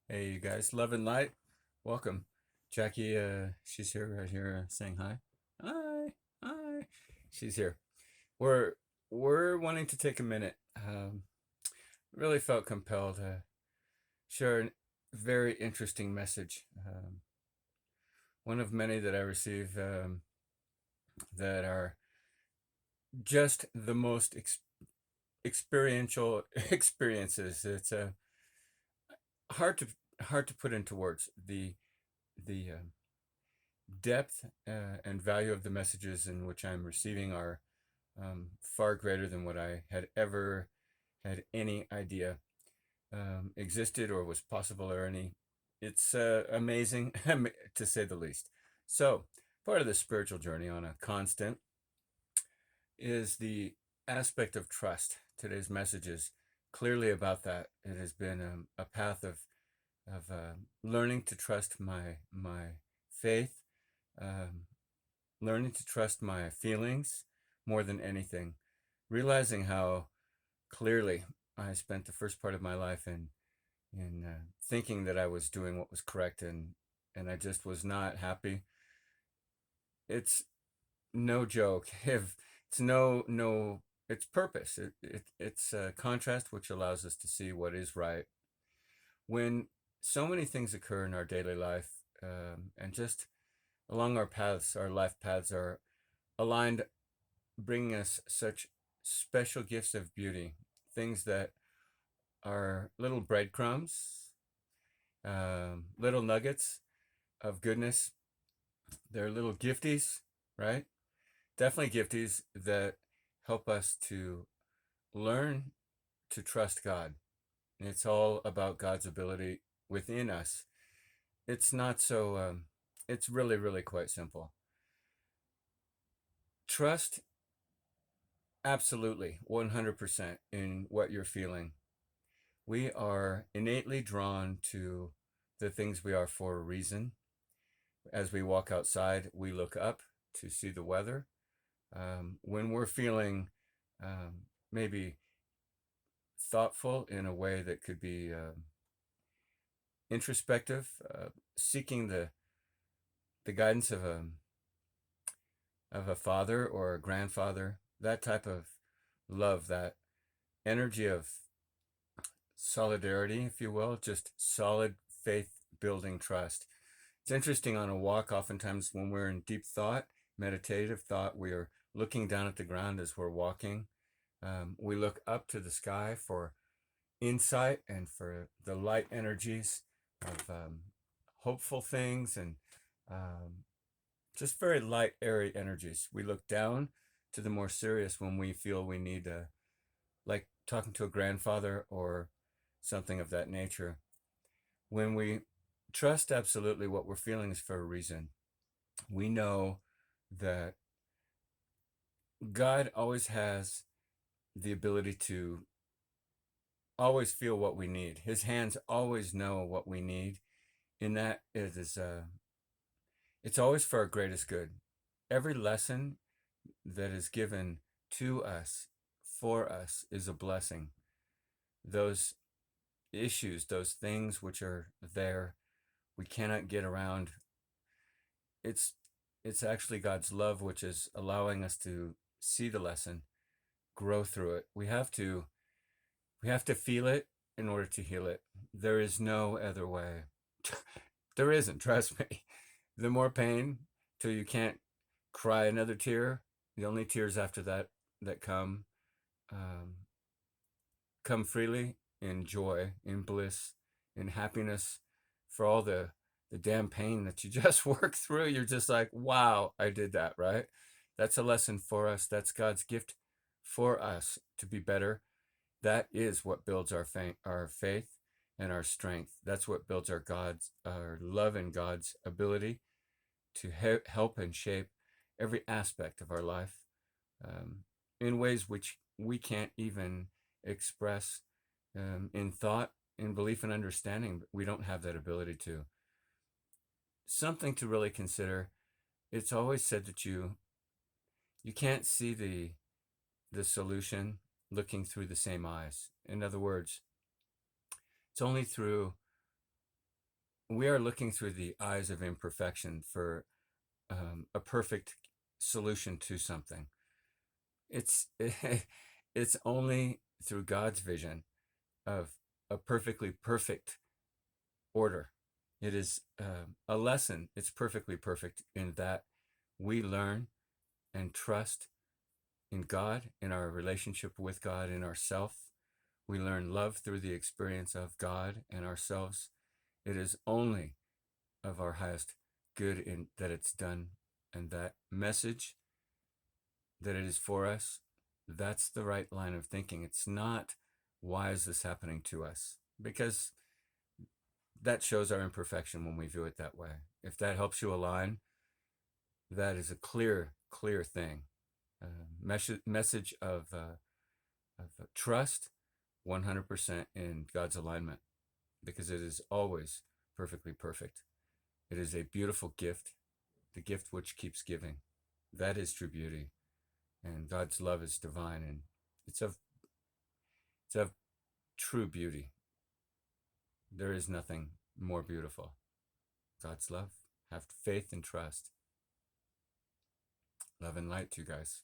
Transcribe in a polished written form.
Hey, you guys, love and light. Welcome. Jackie, she's here right here saying hi. Hi, hi. She's here. We're we're wanting to take a minute. Really felt compelled to share a very interesting message. One of many that I receive that are just the most experiential experiences. It's hard to hard to put into words. The depth and value of the messages in which I'm receiving are far greater than what I had ever had any idea existed or was possible or any. It's amazing to say the least. So, part of the spiritual journey on a constant is the aspect of trust. Today's message is clearly about that. It has been a path of learning to trust my faith, um, learning to trust my feelings more than anything, realizing how clearly I spent the first part of my life in thinking that I was doing what was correct, and I just was not happy. It's no joke. If it's no, it's purpose. It's a contrast which allows us to see what is right when so many things occur in our daily life, and just along our paths, our life paths are aligned, bringing us such special gifts of beauty, things that are little breadcrumbs, little nuggets of goodness. They're little gifties, right? Definitely gifties that help us to learn to trust God. It's all about God's ability within us. It's not so, it's really, really quite simple. Trust absolutely 100% in what you're feeling. We are innately drawn to the things we are for a reason. As we walk outside, we look up to see the weather. When we're feeling maybe thoughtful in a way that could be introspective, seeking the guidance of a father or a grandfather, that type of love, that energy of solidarity, if you will, just solid faith building trust. It's interesting on a walk, oftentimes when we're in deep thought, meditative thought, we are looking down at the ground as we're walking. We look up to the sky for insight and for the light energies of hopeful things and um, just very light, airy energies. We look down to the more serious when we feel we need, like talking to a grandfather or something of that nature. When we trust absolutely what we're feeling is for a reason, we know that God always has the ability to always feel what we need. His hands always know what we need. In that it is, it's always for our greatest good. Every lesson that is given to us for us is a blessing. Those issues, those things which are there, we cannot get around. It's it's actually God's love which is allowing us to see the lesson, grow through it. We have to feel it in order to heal it. There is no other way. There isn't, trust me. The more pain till you can't cry another tear, the only tears after that that um, come freely in joy, in bliss, in happiness for all the damn pain that you just worked through. You're just like, wow, I did that, right? That's a lesson for us. That's God's gift for us to be better. That is what builds our faith and our strength. That's what builds our love and God's ability to help and shape every aspect of our life, um, in ways which we can't even express in thought, in belief, and understanding. We don't have that ability to. Something to really consider. It's always said that you can't see the solution looking through the same eyes. In other words, it's only through we are looking through the eyes of imperfection for a perfect solution to something. It's it's only through God's vision of a perfectly perfect order. It is a lesson. It's perfectly perfect in that we learn and trust in God, in our relationship with God, in ourself. We learn love through the experience of God and ourselves. It is only of our highest good in that it's done, and that message that it is for us, that's the right line of thinking. It's not, why is this happening to us? Because that shows our imperfection when we view it that way. If that helps you align, that is a clear, clear thing. Message of trust 100% in God's alignment, because it is always perfectly perfect. It is a beautiful gift, the gift which keeps giving. That is true beauty. And God's love is divine, and it's of it's of true beauty. There is nothing more beautiful. God's love. Have faith and trust. Love and light to you guys.